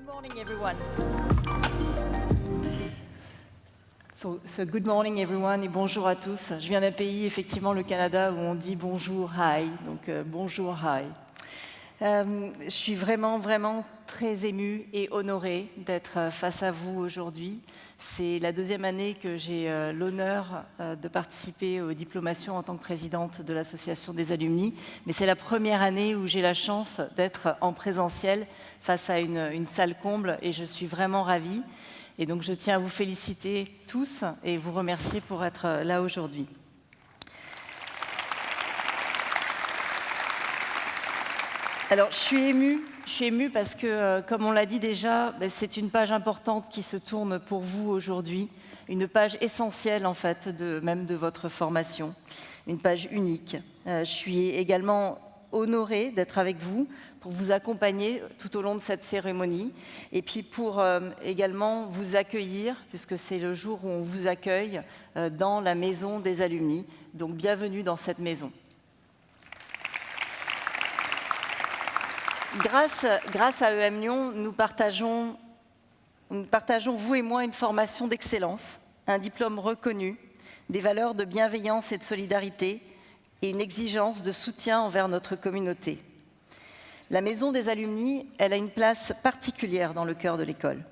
Good morning, everyone. Good morning, everyone, et bonjour à tous. Je viens d'un pays, effectivement, le Canada, où on dit bonjour, hi, donc bonjour, hi. Je suis vraiment très émue et honorée d'être face à vous aujourd'hui. C'est la deuxième année que j'ai l'honneur de participer aux diplomations en tant que présidente de l'Association des alumni, mais c'est la première année où j'ai la chance d'être en présentiel face à une salle comble et je suis vraiment ravie. Et donc je tiens à vous féliciter tous et vous remercier pour être là aujourd'hui. Alors, je suis émue parce que, comme on l'a dit déjà, c'est une page importante qui se tourne pour vous aujourd'hui, une page essentielle en fait, même de votre formation, une page unique. Je suis également honorée d'être avec vous pour vous accompagner tout au long de cette cérémonie et puis pour également vous accueillir, puisque c'est le jour où on vous accueille dans la maison des alumni. Donc, bienvenue dans cette maison. Grâce à EM Lyon, nous partageons, vous et moi, une formation d'excellence, un diplôme reconnu, des valeurs de bienveillance et de solidarité et une exigence de soutien envers notre communauté. La Maison des Alumni, elle a une place particulière dans le cœur de l'école.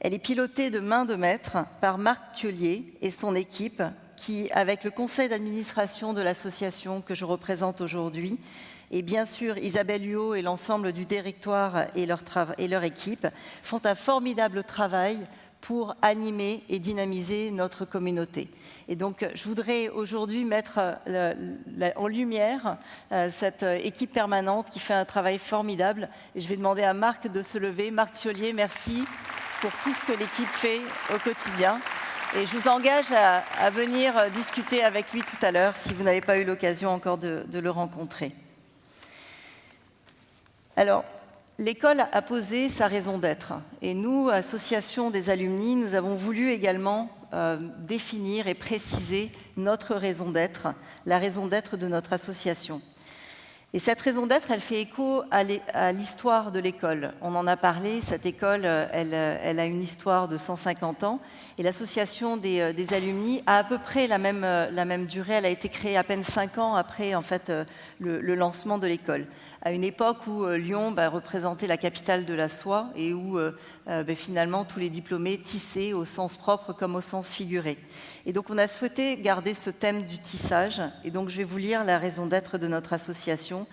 Elle est pilotée de main de maître par Marc Thiollier et son équipe qui, avec le conseil d'administration de l'association que je représente aujourd'hui, et bien sûr Isabelle Huot et l'ensemble du directoire et leur équipe, font un formidable travail pour animer et dynamiser notre communauté. Et donc, je voudrais aujourd'hui mettre en lumière cette équipe permanente qui fait un travail formidable. Et je vais demander à Marc de se lever. Marc Thiollier, merci pour tout ce que l'équipe fait au quotidien. Et je vous engage à venir discuter avec lui tout à l'heure, si vous n'avez pas eu l'occasion encore de le rencontrer. Alors, l'école a posé sa raison d'être. Et nous, Association des alumni, nous avons voulu également définir et préciser notre raison d'être, la raison d'être de notre association. Et cette raison d'être, elle fait écho à l'histoire de l'école. On en a parlé, cette école, elle a une histoire de 150 ans. Et l'association des alumni a à peu près la même durée. Elle a été créée à peine 5 ans après en fait, le lancement de l'école. À une époque où Lyon représentait la capitale de la soie et où finalement tous les diplômés tissaient au sens propre comme au sens figuré. Et donc on a souhaité garder ce thème du tissage. Et donc je vais vous lire la raison d'être de notre association.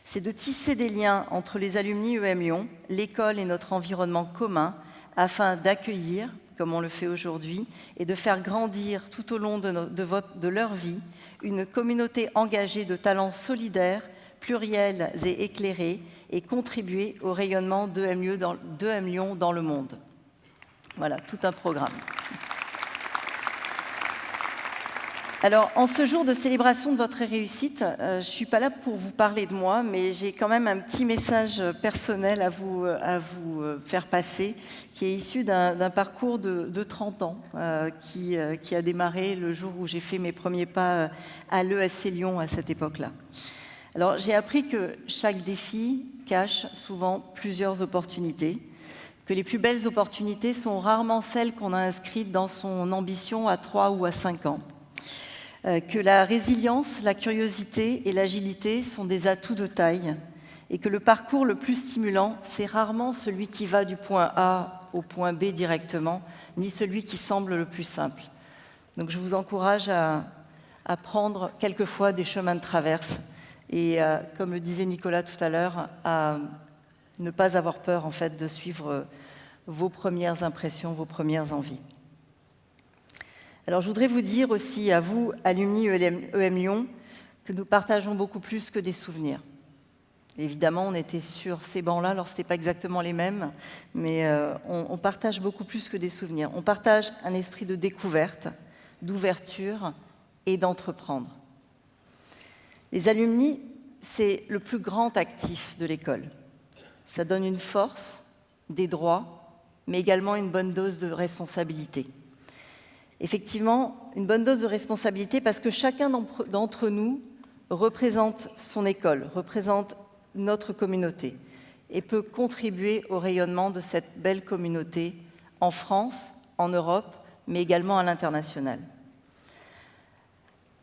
C'est de tisser des liens entre les alumni EM Lyon, l'école et notre environnement commun afin d'accueillir, comme on le fait aujourd'hui, et de faire grandir tout au long de leur vie une communauté engagée de talents solidaires, pluriels et éclairés, et contribuer au rayonnement d'EM Lyon dans le monde. Voilà, tout un programme. Alors, en ce jour de célébration de votre réussite, je ne suis pas là pour vous parler de moi, mais j'ai quand même un petit message personnel à vous faire passer, qui est issu d'un parcours de 30 ans, qui a démarré le jour où j'ai fait mes premiers pas à l'ESC Lyon à cette époque-là. Alors, j'ai appris que chaque défi cache souvent plusieurs opportunités, que les plus belles opportunités sont rarement celles qu'on a inscrites dans son ambition à 3 ou à 5 ans, que la résilience, la curiosité et l'agilité sont des atouts de taille, et que le parcours le plus stimulant, c'est rarement celui qui va du point A au point B directement, ni celui qui semble le plus simple. Donc, je vous encourage à prendre quelquefois des chemins de traverse, et comme le disait Nicolas tout à l'heure, à ne pas avoir peur en fait, de suivre vos premières impressions, vos premières envies. Alors je voudrais vous dire aussi à vous, alumni EM Lyon, que nous partageons beaucoup plus que des souvenirs. Évidemment, on était sur ces bancs-là, alors ce n'était pas exactement les mêmes, mais on partage beaucoup plus que des souvenirs. On partage un esprit de découverte, d'ouverture et d'entreprendre. Les alumni, c'est le plus grand actif de l'école. Ça donne une force, des droits, mais également une bonne dose de responsabilité. Effectivement, une bonne dose de responsabilité parce que chacun d'entre nous représente son école, représente notre communauté. et peut contribuer au rayonnement de cette belle communauté en France, en Europe, mais également à l'international.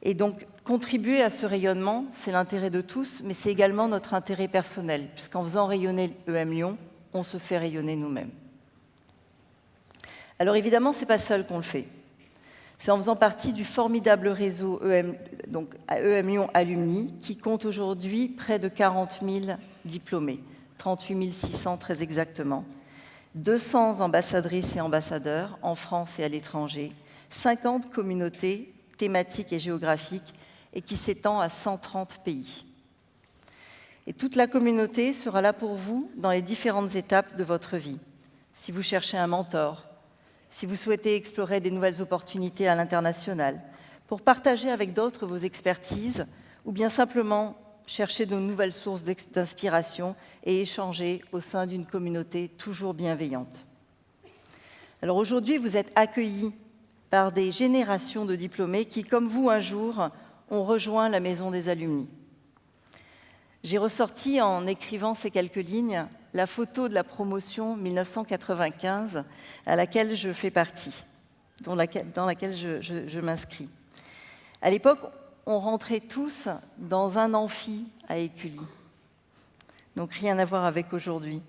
Et donc, contribuer à ce rayonnement, c'est l'intérêt de tous, mais c'est également notre intérêt personnel, puisqu'en faisant rayonner EM Lyon, on se fait rayonner nous-mêmes. Alors évidemment, ce n'est pas seul qu'on le fait. C'est en faisant partie du formidable réseau EM Lyon Alumni, qui compte aujourd'hui près de 40 000 diplômés, 38 600 très exactement, 200 ambassadrices et ambassadeurs en France et à l'étranger, 50 communautés thématiques et géographiques, et qui s'étend à 130 pays. Et toute la communauté sera là pour vous dans les différentes étapes de votre vie. Si vous cherchez un mentor, si vous souhaitez explorer des nouvelles opportunités à l'international, pour partager avec d'autres vos expertises, ou bien simplement chercher de nouvelles sources d'inspiration et échanger au sein d'une communauté toujours bienveillante. Alors aujourd'hui, vous êtes accueillis par des générations de diplômés qui, comme vous un jour, ont rejoint la Maison des Alumni. J'ai ressorti, en écrivant ces quelques lignes, la photo de la promotion 1995 à laquelle je fais partie, dans laquelle je m'inscris. À l'époque, on rentrait tous dans un amphi à Écully. Donc rien à voir avec aujourd'hui.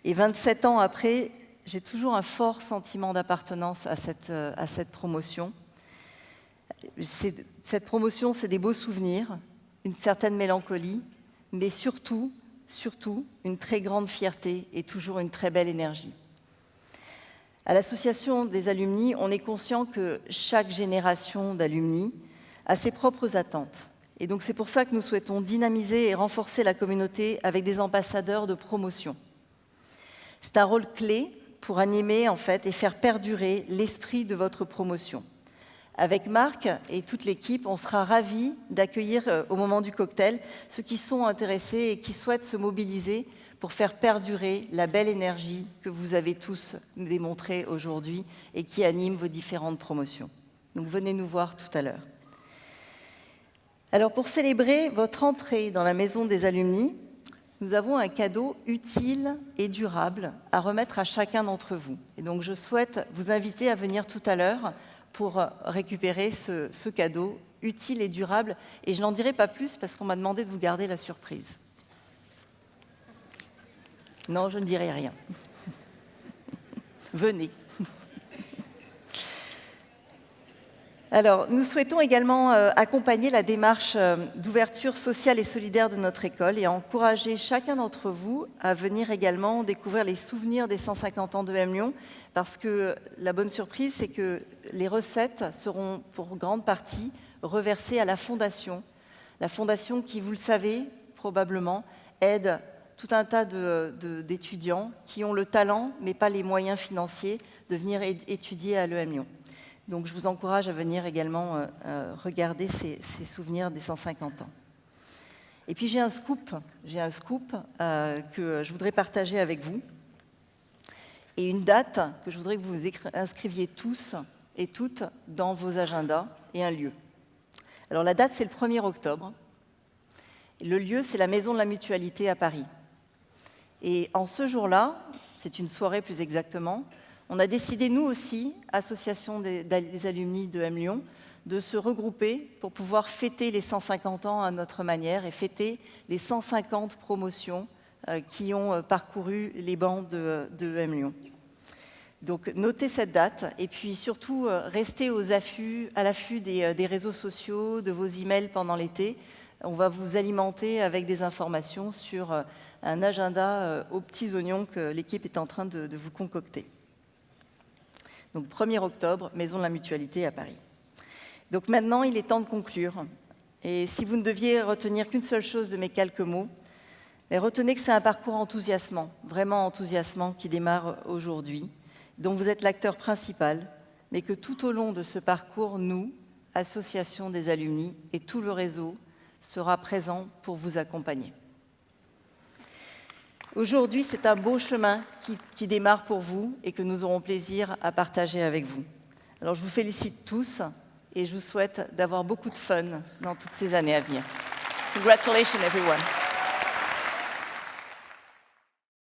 Et 27 ans après, j'ai toujours un fort sentiment d'appartenance à cette promotion. Cette promotion, c'est des beaux souvenirs, une certaine mélancolie, mais surtout, une très grande fierté et toujours une très belle énergie. À l'Association des Alumni, on est conscient que chaque génération d'alumni a ses propres attentes. Et donc c'est pour ça que nous souhaitons dynamiser et renforcer la communauté avec des ambassadeurs de promotion. C'est un rôle clé pour animer en fait et faire perdurer l'esprit de votre promotion. Avec Marc et toute l'équipe, on sera ravis d'accueillir au moment du cocktail ceux qui sont intéressés et qui souhaitent se mobiliser pour faire perdurer la belle énergie que vous avez tous démontrée aujourd'hui et qui anime vos différentes promotions. Donc venez nous voir tout à l'heure. Alors pour célébrer votre entrée dans la Maison des Alumni, nous avons un cadeau utile et durable à remettre à chacun d'entre vous. Et donc je souhaite vous inviter à venir tout à l'heure pour récupérer ce cadeau utile et durable. Et je n'en dirai pas plus parce qu'on m'a demandé de vous garder la surprise. Non, je ne dirai rien. Venez. Alors, nous souhaitons également accompagner la démarche d'ouverture sociale et solidaire de notre école et encourager chacun d'entre vous à venir également découvrir les souvenirs des 150 ans de EM Lyon, parce que la bonne surprise, c'est que les recettes seront pour grande partie reversées à la fondation qui, vous le savez probablement, aide tout un tas d'étudiants qui ont le talent, mais pas les moyens financiers, de venir étudier à l'EM Lyon. Donc je vous encourage à venir également regarder ces souvenirs des 150 ans. Et puis j'ai un scoop que je voudrais partager avec vous. Et une date que je voudrais que vous vous inscriviez tous et toutes dans vos agendas et un lieu. Alors la date, c'est le 1er octobre. Et le lieu, c'est la Maison de la Mutualité à Paris. Et en ce jour-là, c'est une soirée plus exactement, on a décidé, nous aussi, Association des Alumni de EM Lyon, de se regrouper pour pouvoir fêter les 150 ans à notre manière et fêter les 150 promotions qui ont parcouru les bancs de EM Lyon. Donc notez cette date et puis surtout restez à l'affût des réseaux sociaux, de vos emails pendant l'été. On va vous alimenter avec des informations sur un agenda aux petits oignons que l'équipe est en train de vous concocter. Donc 1er octobre, Maison de la Mutualité à Paris. Donc maintenant, il est temps de conclure. Et si vous ne deviez retenir qu'une seule chose de mes quelques mots, retenez que c'est un parcours enthousiasmant, vraiment enthousiasmant, qui démarre aujourd'hui, dont vous êtes l'acteur principal, mais que tout au long de ce parcours, nous, Association des Alumni, et tout le réseau, sera présent pour vous accompagner. Aujourd'hui, c'est un beau chemin qui démarre pour vous et que nous aurons plaisir à partager avec vous. Alors, je vous félicite tous et je vous souhaite d'avoir beaucoup de fun dans toutes ces années à venir. Congratulations, everyone.